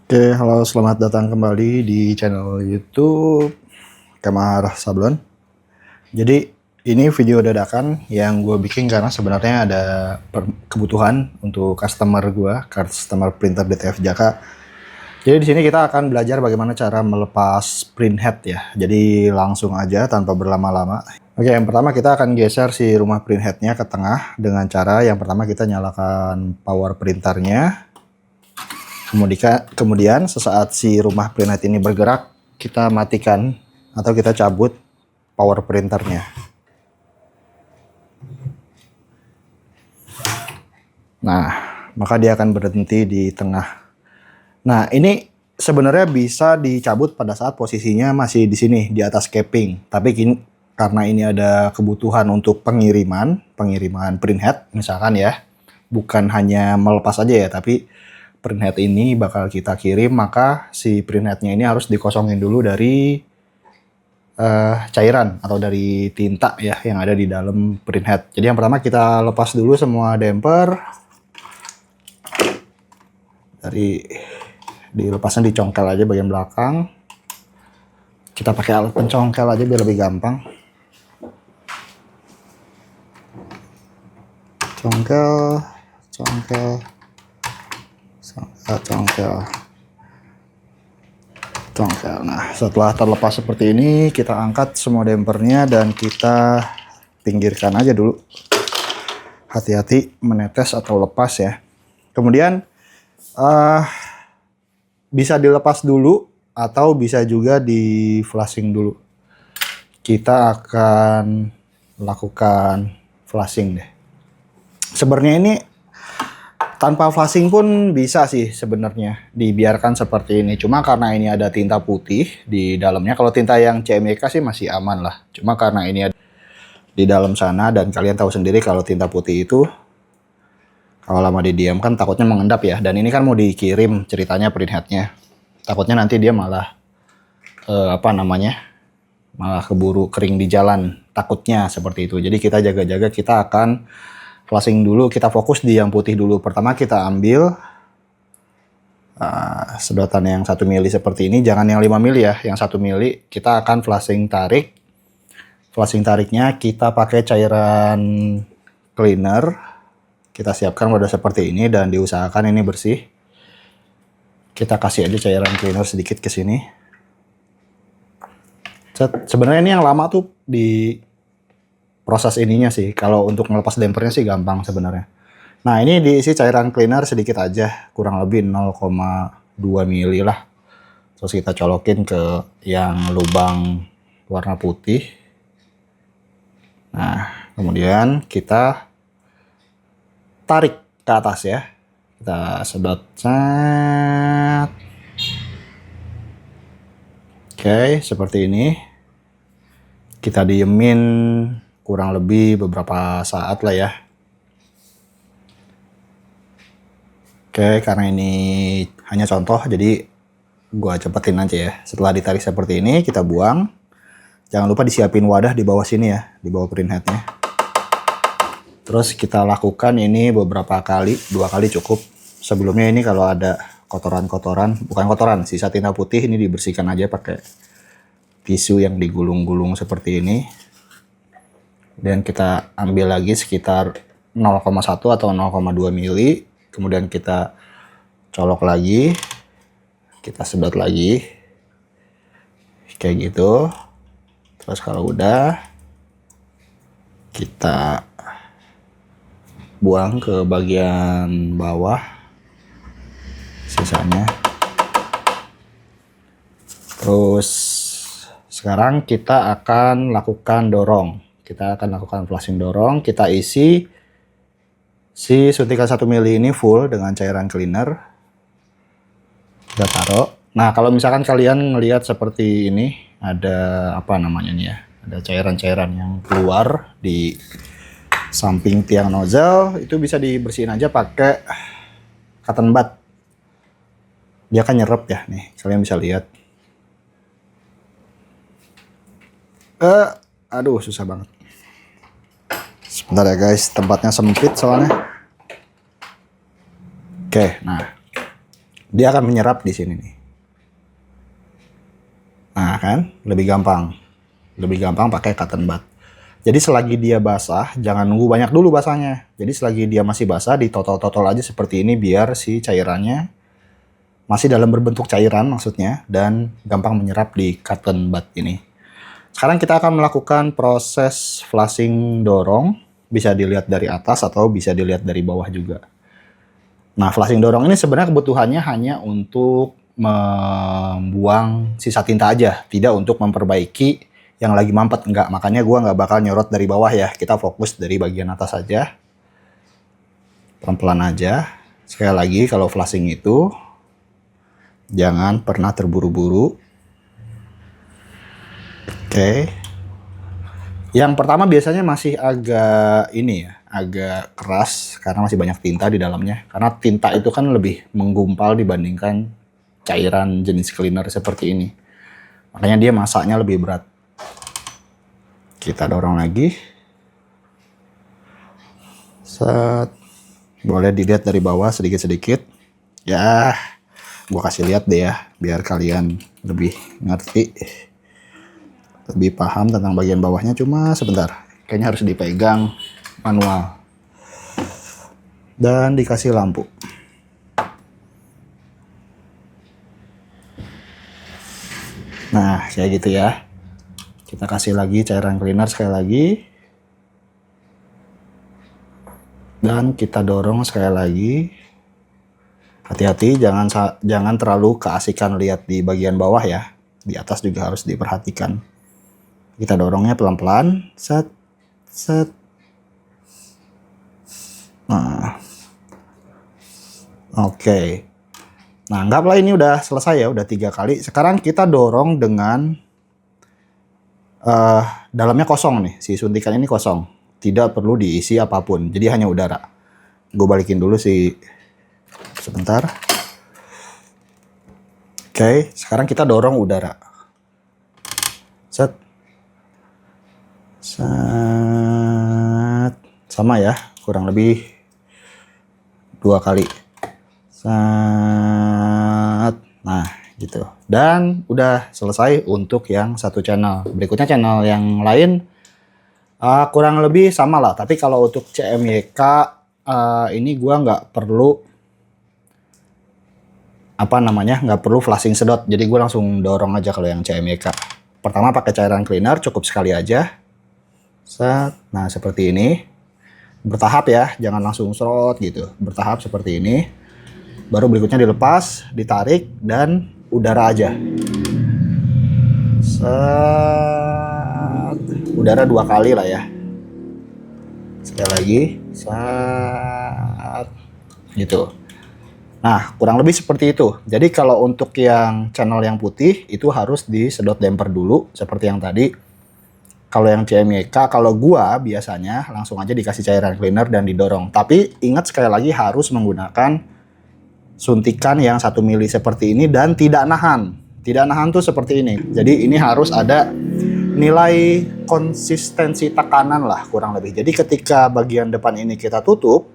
Oke, halo, selamat datang kembali di channel YouTube Kamar Sablon. Jadi ini video dadakan yang gue bikin karena sebenarnya ada kebutuhan untuk customer printer DTF Jaka. Jadi di sini kita akan belajar bagaimana cara melepas print head ya. Jadi langsung aja tanpa berlama-lama. Oke, yang pertama kita akan geser si rumah print headnya ke tengah dengan cara yang pertama kita nyalakan power printernya. Kemudian sesaat si rumah print head ini bergerak, kita matikan atau kita cabut power printernya. Nah, maka dia akan berhenti di tengah. Nah, ini sebenarnya bisa dicabut pada saat posisinya masih di sini, di atas capping. Tapi karena ini ada kebutuhan untuk pengiriman print head, misalkan ya, bukan hanya melepas aja ya, tapi print head ini bakal kita kirim, maka si print headnya ini harus dikosongin dulu dari cairan atau dari tinta ya yang ada di dalam print head. Jadi yang pertama kita lepas dulu semua damper. Dilepasnya dicongkel aja bagian belakang. Kita pakai alat pencongkel aja biar lebih gampang. Congkel. Nah, setelah terlepas seperti ini, kita angkat semua dampernya dan kita pinggirkan aja dulu. Hati-hati menetes atau lepas ya. Kemudian bisa dilepas dulu atau bisa juga di flashing dulu. Kita akan lakukan flashing deh. Sebenarnya ini tanpa flashing pun bisa sih sebenarnya dibiarkan seperti ini. Cuma karena ini ada tinta putih di dalamnya. Kalau tinta yang CMYK sih masih aman lah. Cuma karena ini ada di dalam sana dan kalian tahu sendiri kalau tinta putih itu kalau lama didiamkan takutnya mengendap ya. Dan ini kan mau dikirim ceritanya print headnya. Takutnya nanti dia malah malah keburu kering di jalan. Takutnya seperti itu. Jadi kita jaga-jaga, kita akan flashing dulu, kita fokus di yang putih dulu. Pertama kita ambil sedotan yang 1 mili seperti ini, jangan yang 5 mili ya, yang 1 mili. Kita akan flashing tarik. Flashing tariknya kita pakai cairan cleaner. Kita siapkan wadah seperti ini dan diusahakan ini bersih. Kita kasih aja cairan cleaner sedikit ke sini. Sebenarnya ini yang lama tuh di proses ininya sih. Kalau untuk melepas dampernya sih gampang sebenarnya. Nah, ini diisi cairan cleaner sedikit aja, kurang lebih 0,2 mili lah. Terus kita colokin ke yang lubang warna putih. Nah, kemudian kita tarik ke atas ya. Kita sedot. Oke, seperti ini. Kita diemin kurang lebih beberapa saat lah ya. Oke, karena ini hanya contoh, jadi gua cepetin aja ya. Setelah ditarik seperti ini, kita buang. Jangan lupa disiapin wadah di bawah sini ya, di bawah print headnya. Terus kita lakukan ini beberapa kali, 2 kali cukup. Sebelumnya ini kalau ada kotoran-kotoran, bukan kotoran, sisa tinta putih ini dibersihkan aja pakai tisu yang digulung-gulung seperti ini. Dan kita ambil lagi sekitar 0,1 atau 0,2 mili. Kemudian kita colok lagi. Kita sedot lagi. Kayak gitu. Terus kalau udah, kita buang ke bagian bawah. Sisanya. Terus sekarang kita akan lakukan dorong. Kita akan lakukan flashing dorong. Kita isi si suntikan 1 mili ini full dengan cairan cleaner. Kita taruh. Nah, kalau misalkan kalian ngelihat seperti ini, ada apa namanya nih ya? Ada cairan-cairan yang keluar di samping tiang nozzle, itu bisa dibersihin aja pakai cotton bud. Dia kan nyerap ya nih, kalian bisa lihat. Aduh, susah banget. Sebentar ya guys, tempatnya sempit soalnya. Oke, nah dia akan menyerap di sini nih. Nah kan, lebih gampang pakai cotton bud. Jadi selagi dia basah, jangan nunggu banyak dulu basahnya. Jadi selagi dia masih basah, ditotol-totol aja seperti ini biar si cairannya masih dalam berbentuk cairan maksudnya, dan gampang menyerap di cotton bud ini. Sekarang kita akan melakukan proses flushing dorong, bisa dilihat dari atas atau bisa dilihat dari bawah juga. Nah, flushing dorong ini sebenarnya kebutuhannya hanya untuk membuang sisa tinta aja, tidak untuk memperbaiki yang lagi mampet, enggak. Makanya gua nggak bakal nyorot dari bawah ya, kita fokus dari bagian atas aja. Pelan-pelan aja. Sekali lagi, kalau flushing itu jangan pernah terburu-buru. Oke. Yang pertama biasanya masih agak ini ya, agak keras karena masih banyak tinta di dalamnya. Karena tinta itu kan lebih menggumpal dibandingkan cairan jenis cleaner seperti ini. Makanya dia masaknya lebih berat. Kita dorong lagi. Set. Boleh dilihat dari bawah sedikit-sedikit. Ya, gua kasih lihat deh ya, biar kalian lebih ngerti. Lebih paham tentang bagian bawahnya, cuma sebentar. Kayaknya harus dipegang manual. Dan dikasih lampu. Nah, kayak gitu ya. Kita kasih lagi cairan cleaner sekali lagi. Dan kita dorong sekali lagi. Hati-hati, jangan terlalu keasikan lihat di bagian bawah ya. Di atas juga harus diperhatikan. Kita dorongnya pelan-pelan. Set, set. Nah. Oke. Nah, anggaplah ini udah selesai ya, udah 3 kali. Sekarang kita dorong dengan dalamnya kosong nih, si suntikan ini kosong, tidak perlu diisi apapun, jadi hanya udara. Gue balikin dulu sih, sebentar. Oke, sekarang kita dorong udara. Set, set, sama ya, kurang lebih 2 kali. Set, nah gitu. Dan udah selesai untuk yang satu channel. Berikutnya channel yang lain kurang lebih sama lah. Tapi kalau untuk CMYK ini gua nggak perlu nggak perlu flushing sedot. Jadi gue langsung dorong aja kalau yang CMYK. Pertama pakai cairan cleaner, cukup sekali aja. Set. Nah seperti ini. Bertahap ya, jangan langsung serot gitu. Bertahap seperti ini. Baru berikutnya dilepas, ditarik, dan udara aja. Set. Udara 2 kali lah ya. Sekali lagi. Set. Gitu. Nah, kurang lebih seperti itu. Jadi kalau untuk yang channel yang putih, itu harus disedot damper dulu, seperti yang tadi. Kalau yang CMYK, kalau gua biasanya langsung aja dikasih cairan cleaner dan didorong. Tapi ingat sekali lagi harus menggunakan suntikan yang 1 mili seperti ini dan tidak nahan. Tidak nahan tuh seperti ini. Jadi ini harus ada nilai konsistensi tekanan lah kurang lebih. Jadi ketika bagian depan ini kita tutup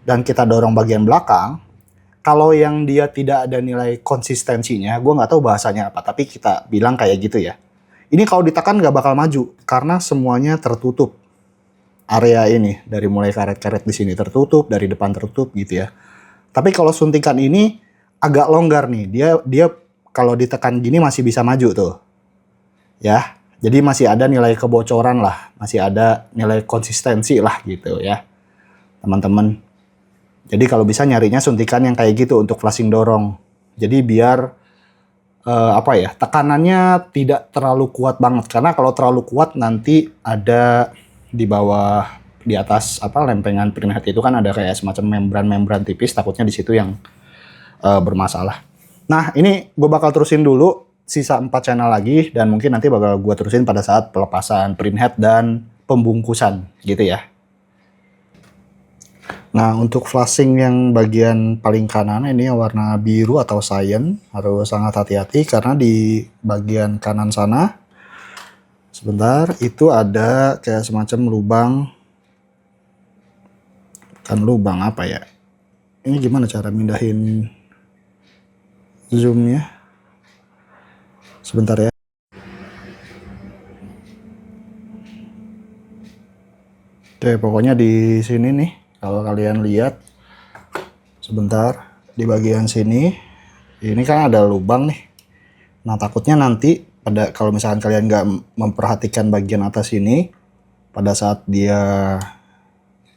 dan kita dorong bagian belakang, kalau yang dia tidak ada nilai konsistensinya, gue nggak tahu bahasanya apa, tapi kita bilang kayak gitu ya. Ini kalau ditekan nggak bakal maju karena semuanya tertutup. Area ini dari mulai karet-karet di sini tertutup, dari depan tertutup gitu ya. Tapi kalau suntikan ini agak longgar nih. Dia kalau ditekan gini masih bisa maju tuh. Ya. Jadi masih ada nilai kebocoran lah, masih ada nilai konsistensi lah gitu ya. Teman-teman. Jadi kalau bisa nyarinya suntikan yang kayak gitu untuk flushing dorong. Jadi biar tekanannya tidak terlalu kuat banget. Karena kalau terlalu kuat nanti ada di bawah, di atas lempengan printhead itu kan ada kayak semacam membran-membran tipis. Takutnya di situ yang bermasalah. Nah ini gue bakal terusin dulu sisa 4 channel lagi. Dan mungkin nanti bakal gue terusin pada saat pelepasan printhead dan pembungkusan gitu ya. Nah, untuk flushing yang bagian paling kanan ini yang warna biru atau cyan harus sangat hati-hati karena di bagian kanan sana sebentar itu ada kayak semacam lubang, kan lubang apa ya? Ini gimana cara mindahin zoomnya. Sebentar ya. Oke, pokoknya di sini nih, kalau kalian lihat, sebentar, di bagian sini, ini kan ada lubang nih. Nah, takutnya nanti kalau misalkan kalian nggak memperhatikan bagian atas ini, pada saat dia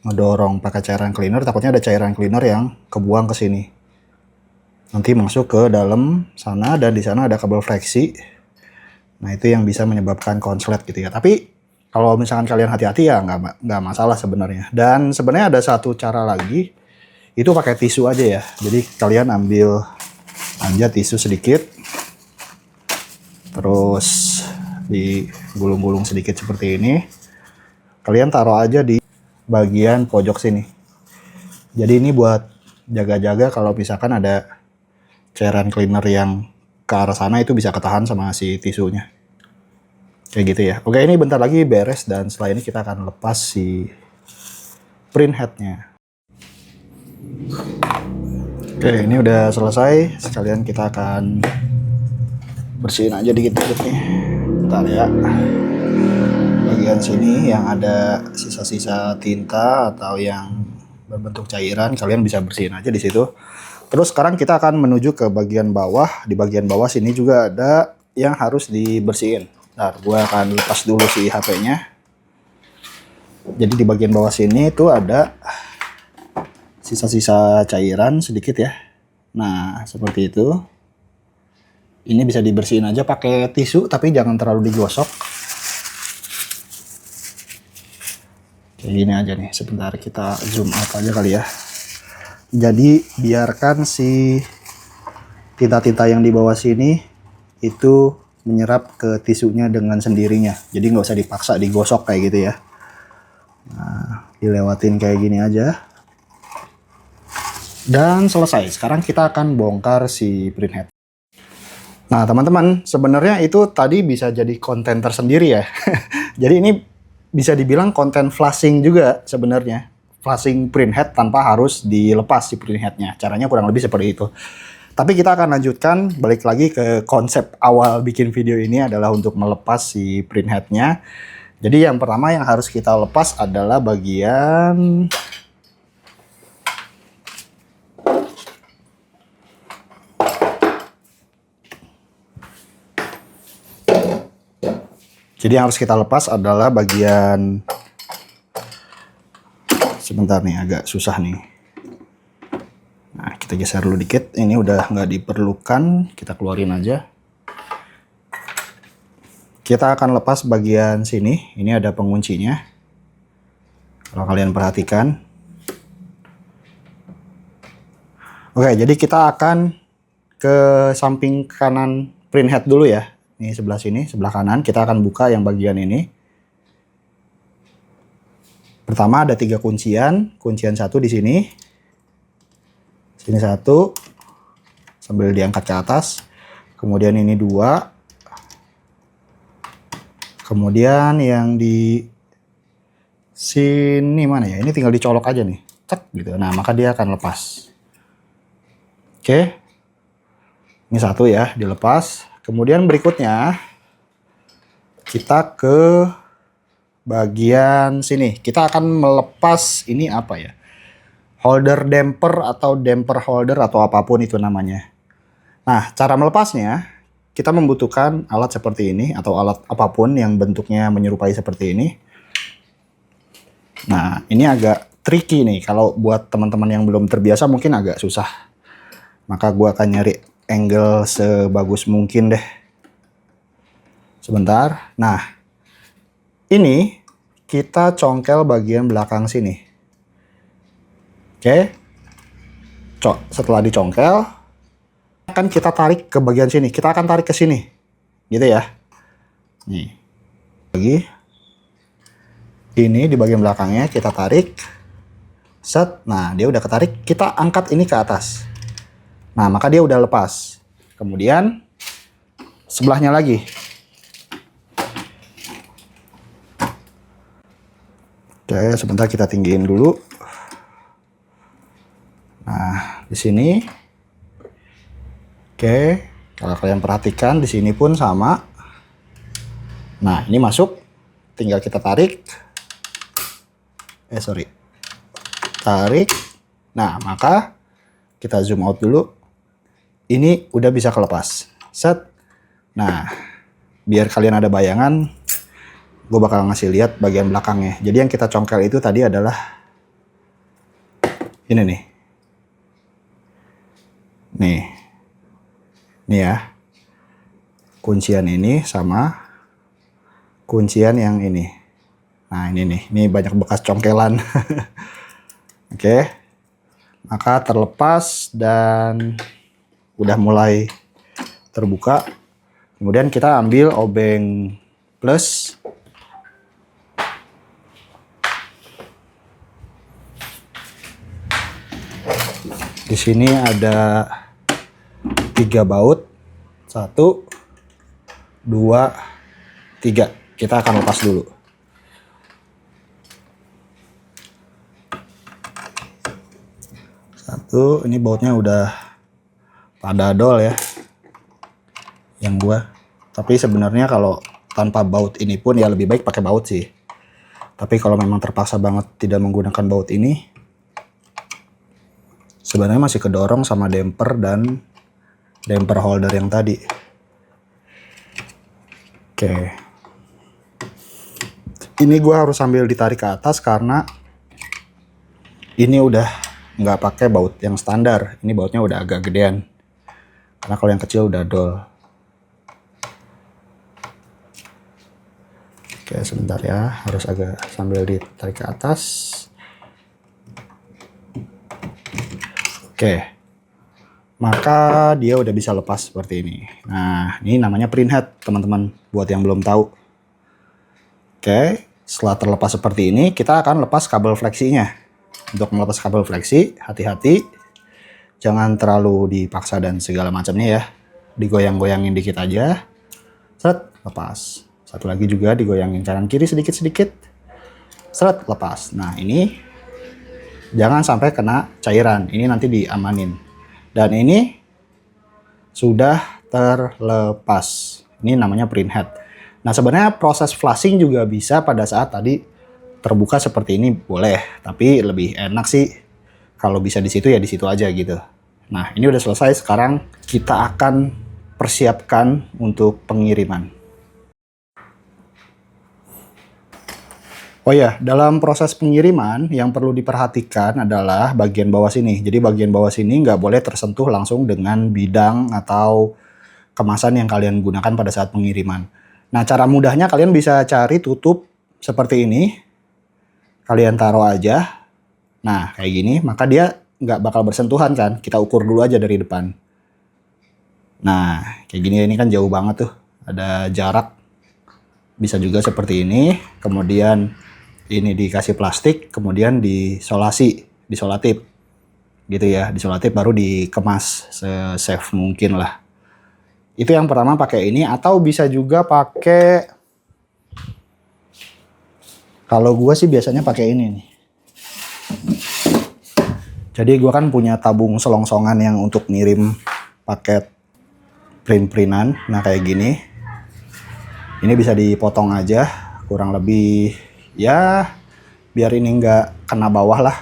ngedorong pakai cairan cleaner, takutnya ada cairan cleaner yang kebuang ke sini. Nanti masuk ke dalam sana, dan di sana ada kabel fleksi. Nah, itu yang bisa menyebabkan konslet gitu ya. Tapi kalau misalkan kalian hati-hati ya nggak masalah sebenarnya. Dan sebenarnya ada satu cara lagi, itu pakai tisu aja ya. Jadi kalian ambil aja tisu sedikit, terus digulung-gulung sedikit seperti ini. Kalian taruh aja di bagian pojok sini. Jadi ini buat jaga-jaga kalau misalkan ada cairan cleaner yang ke arah sana, itu bisa ketahan sama si tisunya. Kayak gitu ya. Oke, ini bentar lagi beres, dan setelah ini kita akan lepas si print headnya. Oke, ini udah selesai. Sekalian kita akan bersihin aja dikit-dikit nih. Bentar ya. Bagian sini yang ada sisa-sisa tinta atau yang berbentuk cairan, kalian bisa bersihin aja di situ. Terus sekarang kita akan menuju ke bagian bawah. Di bagian bawah sini juga ada yang harus dibersihin. Ntar gue akan lepas dulu si HP-nya. Jadi di bagian bawah sini itu ada sisa-sisa cairan sedikit ya. Nah, seperti itu. Ini bisa dibersihin aja pakai tisu, tapi jangan terlalu digosok. Kayak gini aja nih. Sebentar kita zoom out aja kali ya. Jadi biarkan si tinta-tinta yang di bawah sini itu menyerap ke tisunya dengan sendirinya. Jadi nggak usah dipaksa digosok kayak gitu ya. Nah, dilewatin kayak gini aja. Dan selesai. Sekarang kita akan bongkar si print head. Nah teman-teman, sebenarnya itu tadi bisa jadi konten tersendiri ya. Jadi ini bisa dibilang konten flashing juga sebenarnya. Flashing print head tanpa harus dilepas si print headnya. Caranya kurang lebih seperti itu. Tapi kita akan lanjutkan, balik lagi ke konsep awal bikin video ini adalah untuk melepas si print headnya. Jadi yang pertama yang harus kita lepas adalah bagian sebentar nih, agak susah nih. Nah, kita geser dulu dikit. Ini udah nggak diperlukan, kita keluarin aja. Kita akan lepas bagian sini. Ini ada penguncinya. Kalau kalian perhatikan. Oke, jadi kita akan ke samping kanan print head dulu ya. Ini sebelah sini, sebelah kanan. Kita akan buka yang bagian ini. Pertama ada 3 kuncian. Kuncian 1 di sini. Sini 1. Sambil diangkat ke atas. Kemudian ini 2. Kemudian yang di sini mana ya? Ini tinggal dicolok aja nih. Cek gitu. Nah, maka dia akan lepas. Oke. Ini 1 ya, dilepas. Kemudian berikutnya kita ke bagian sini. Kita akan melepas ini apa ya? Holder damper atau damper holder atau apapun itu namanya. Nah, cara melepasnya kita membutuhkan alat seperti ini atau alat apapun yang bentuknya menyerupai seperti ini. Nah, ini agak tricky nih. Kalau buat teman-teman yang belum terbiasa mungkin agak susah. Maka gua akan nyari angle sebagus mungkin deh. Sebentar. Nah, ini kita congkel bagian belakang sini. Oke. Setelah dicongkel, akan kita tarik ke bagian sini. Kita akan tarik ke sini. Gitu ya. Nih. Lagi. Ini di bagian belakangnya kita tarik. Set. Nah, dia udah ketarik. Kita angkat ini ke atas. Nah, maka dia udah lepas. Kemudian sebelahnya lagi. Oke, sebentar kita tinggiin dulu. Nah, di sini Oke, kalau kalian perhatikan di sini pun sama. Nah, ini masuk, tinggal kita tarik. Tarik. Nah, maka kita zoom out dulu. Ini udah bisa kelepas. Set. Nah, biar kalian ada bayangan, gue bakal ngasih lihat bagian belakangnya. Jadi yang kita congkel itu tadi adalah ini nih. Nih ya. Kuncian ini sama kuncian yang ini. Nah, ini nih. Ini banyak bekas congkelan. Oke. Maka terlepas dan udah mulai terbuka. Kemudian kita ambil obeng plus. Di sini ada 3 baut. 1, 2, 3. Kita akan lepas dulu. Satu, ini bautnya udah pada dol ya. Yang gua. Tapi sebenarnya kalau tanpa baut ini pun ya lebih baik pakai baut sih. Tapi kalau memang terpaksa banget tidak menggunakan baut ini, sebenarnya masih kedorong sama damper dan damper holder yang tadi. Oke. Ini gua harus sambil ditarik ke atas karena ini udah nggak pakai baut yang standar. Ini bautnya udah agak gedean. Karena kalau yang kecil udah dol. Oke, sebentar ya. Harus agak sambil ditarik ke atas. Oke. Maka dia udah bisa lepas seperti ini. Nah, ini namanya print head, teman-teman. Buat yang belum tahu. Oke. Setelah terlepas seperti ini, kita akan lepas kabel fleksinya. Untuk melepas kabel fleksi, hati-hati. Jangan terlalu dipaksa dan segala macamnya ya. Digoyang-goyangin dikit aja. Set, lepas. Satu lagi juga digoyangin kanan kiri sedikit-sedikit. Set, lepas. Nah, ini jangan sampai kena cairan. Ini nanti diamanin. Dan ini sudah terlepas. Ini namanya print head. Nah, sebenarnya proses flushing juga bisa pada saat tadi terbuka seperti ini boleh, tapi lebih enak sih kalau bisa di situ ya di situ aja gitu. Nah, ini udah selesai. Sekarang kita akan persiapkan untuk pengiriman. Oh ya, dalam proses pengiriman yang perlu diperhatikan adalah bagian bawah sini. Jadi bagian bawah sini nggak boleh tersentuh langsung dengan bidang atau kemasan yang kalian gunakan pada saat pengiriman. Nah, cara mudahnya kalian bisa cari tutup seperti ini. Kalian taruh aja. Nah, kayak gini, maka dia nggak bakal bersentuhan kan. Kita ukur dulu aja dari depan. Nah, kayak gini, ini kan jauh banget tuh. Ada jarak. Bisa juga seperti ini. Kemudian ini dikasih plastik, kemudian disolatif. Gitu ya, disolatif baru dikemas se-safe mungkin lah. Itu yang pertama pakai ini, atau bisa juga pakai, kalau gue sih biasanya pakai ini nih. Jadi gue kan punya tabung selongsongan yang untuk ngirim paket print-printan. Nah, kayak gini. Ini bisa dipotong aja, kurang lebih ya biar ini nggak kena bawah lah.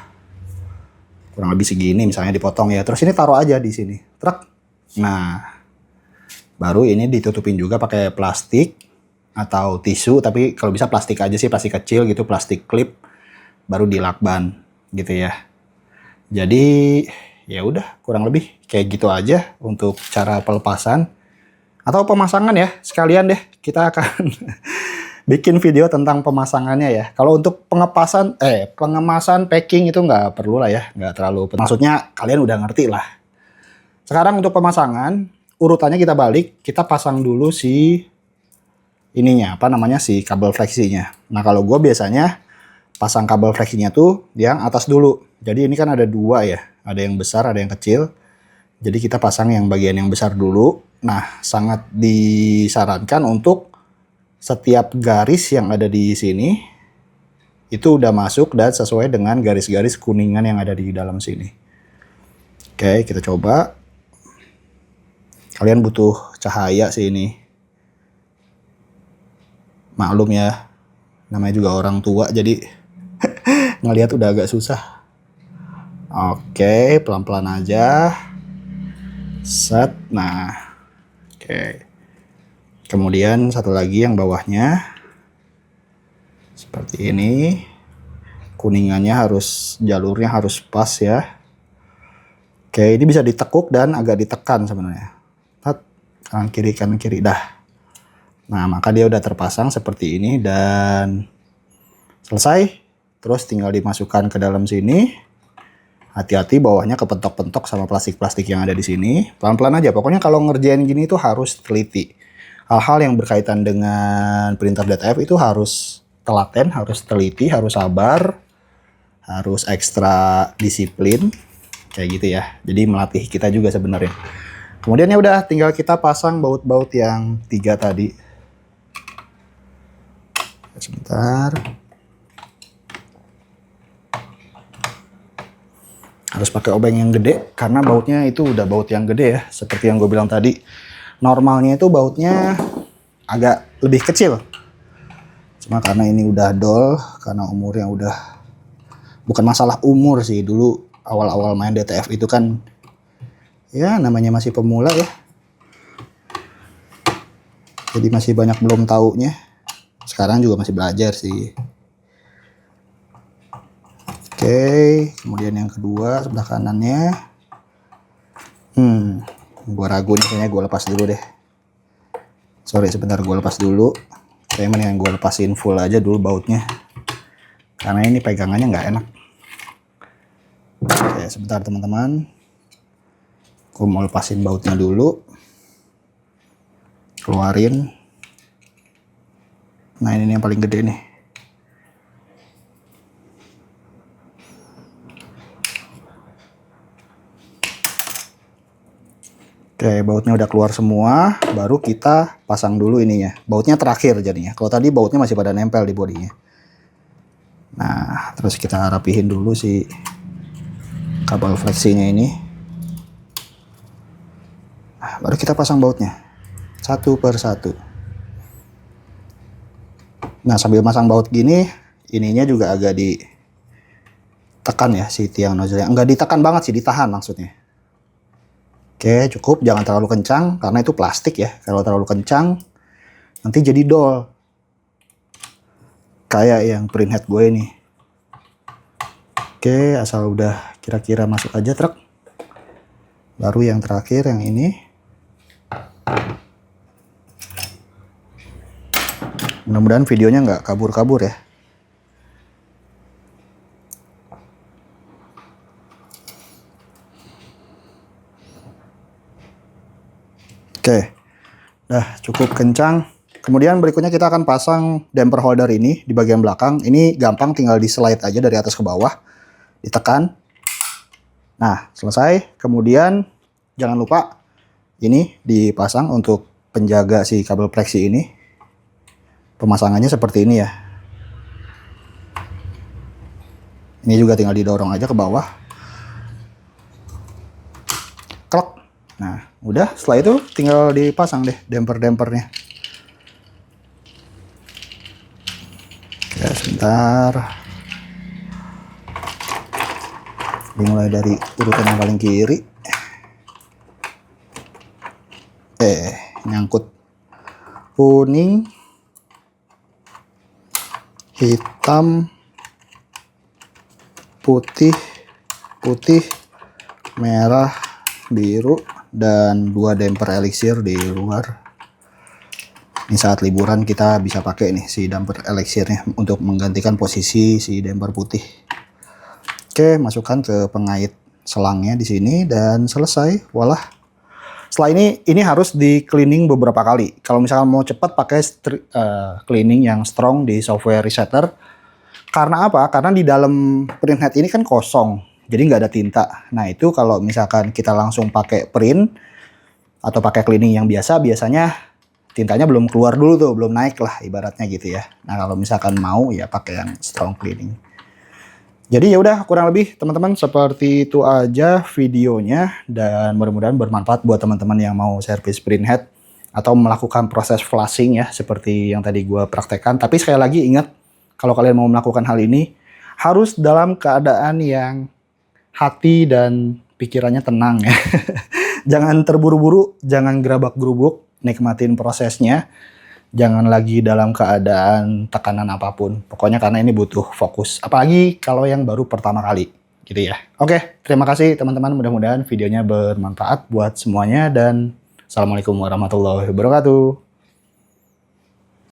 Kurang lebih segini misalnya dipotong ya. Terus ini taruh aja di sini. Truk. Nah, baru ini ditutupin juga pakai plastik atau tisu, tapi kalau bisa plastik aja sih, plastik kecil gitu, plastik klip, baru dilakban gitu ya. Jadi ya udah kurang lebih kayak gitu aja untuk cara pelepasan atau pemasangan ya. Sekalian deh kita akan bikin video tentang pemasangannya ya. Kalau untuk pengemasan packing itu nggak perlu lah ya, nggak terlalu. Maksudnya kalian udah ngerti lah. Sekarang untuk pemasangan, urutannya kita balik, kita pasang dulu si ininya, si kabel fleksinya. Nah, kalau gue biasanya pasang kabel fleksinya tuh yang atas dulu. Jadi ini kan ada dua ya, ada yang besar, ada yang kecil. Jadi kita pasang yang bagian yang besar dulu. Nah, sangat disarankan untuk setiap garis yang ada di sini itu udah masuk dan sesuai dengan garis-garis kuningan yang ada di dalam sini. Oke, kita coba. Kalian butuh cahaya sih ini. Maklum ya, namanya juga orang tua jadi ngelihat udah agak susah. Oke, pelan-pelan aja. Set. Nah, oke. Kemudian satu lagi yang bawahnya. Seperti ini. Kuningannya jalurnya harus pas ya. Oke, ini bisa ditekuk dan agak ditekan sebenarnya. Kanan kiri dah. Nah, maka dia udah terpasang seperti ini dan selesai. Terus tinggal dimasukkan ke dalam sini. Hati-hati bawahnya kepentok-pentok sama plastik-plastik yang ada di sini. Pelan-pelan aja. Pokoknya kalau ngerjain gini tuh harus teliti. Hal-hal yang berkaitan dengan printer DTF itu harus telaten, harus teliti, harus sabar, harus ekstra disiplin. Kayak gitu ya. Jadi melatih kita juga sebenarnya. Kemudian ya udah tinggal kita pasang baut-baut yang 3 tadi. Sebentar. Harus pakai obeng yang gede karena bautnya itu udah baut yang gede ya. Seperti yang gue bilang tadi. Normalnya itu bautnya agak lebih kecil. Cuma karena ini udah dol, karena umurnya udah, bukan masalah umur sih, dulu awal-awal main DTF itu kan ya namanya masih pemula ya. Jadi masih banyak belum taunya. Sekarang juga masih belajar sih. Oke, kemudian yang kedua sebelah kanannya. Gua ragu nih, kayaknya gue lepas dulu deh. Sorry, sebentar gue lepas dulu. Kayaknya mendingan gue lepasin full aja dulu bautnya. Karena ini pegangannya nggak enak. Oke, sebentar teman-teman. Gue mau lepasin bautnya dulu. Keluarin. Nah, ini yang paling gede nih. Oke, bautnya udah keluar semua, baru kita pasang dulu ininya. Bautnya terakhir jadinya. Kalau tadi bautnya masih pada nempel di bodinya. Nah, terus kita rapihin dulu si kabel fleksinya ini. Nah, baru kita pasang bautnya. Satu per satu. Nah, sambil masang baut gini, ininya juga agak ditekan ya si tiang nozzle. Enggak ditekan banget sih, ditahan maksudnya. Oke, cukup, jangan terlalu kencang karena itu plastik ya. Kalau terlalu kencang nanti jadi dol. Kayak yang print head gue ini. Oke, asal udah kira-kira masuk aja truk. Baru yang terakhir yang ini. Mudah-mudahan videonya nggak kabur-kabur ya. Oke, dah cukup kencang. Kemudian berikutnya kita akan pasang damper holder ini di bagian belakang. Ini gampang, tinggal di slide aja dari atas ke bawah. Ditekan. Nah, selesai. Kemudian jangan lupa ini dipasang untuk penjaga si kabel fleksi ini. Pemasangannya seperti ini ya. Ini juga tinggal didorong aja ke bawah. Klek. Nah, udah, setelah itu tinggal dipasang deh damper-dampernya. Ya, sebentar. Dimulai dari urutan yang paling kiri. Nyangkut. Kuning, hitam, putih, merah, biru, dan 2 damper elixir di luar. Ini saat liburan kita bisa pakai nih si damper elixirnya untuk menggantikan posisi si damper putih. Oke, masukkan ke pengait selangnya di sini dan selesai. Walah. Setelah ini harus di cleaning beberapa kali. Kalau misalnya mau cepat pakai cleaning yang strong di software resetter. Karena apa? Karena di dalam print head ini kan kosong. Jadi nggak ada tinta. Nah, itu kalau misalkan kita langsung pakai print atau pakai cleaning yang biasanya tintanya belum keluar dulu tuh, belum naik lah ibaratnya gitu ya. Nah, kalau misalkan mau ya pakai yang strong cleaning. Jadi ya udah kurang lebih teman-teman seperti itu aja videonya dan mudah-mudahan bermanfaat buat teman-teman yang mau servis printhead atau melakukan proses flashing ya seperti yang tadi gua praktekkan. Tapi sekali lagi ingat kalau kalian mau melakukan hal ini harus dalam keadaan yang hati dan pikirannya tenang ya. Jangan terburu-buru, jangan gerabak-gerubuk, nikmatin prosesnya. Jangan lagi dalam keadaan tekanan apapun. Pokoknya karena ini butuh fokus. Apalagi kalau yang baru pertama kali. Gitu ya. Oke, terima kasih teman-teman. Mudah-mudahan videonya bermanfaat buat semuanya. Dan Assalamualaikum warahmatullahi wabarakatuh.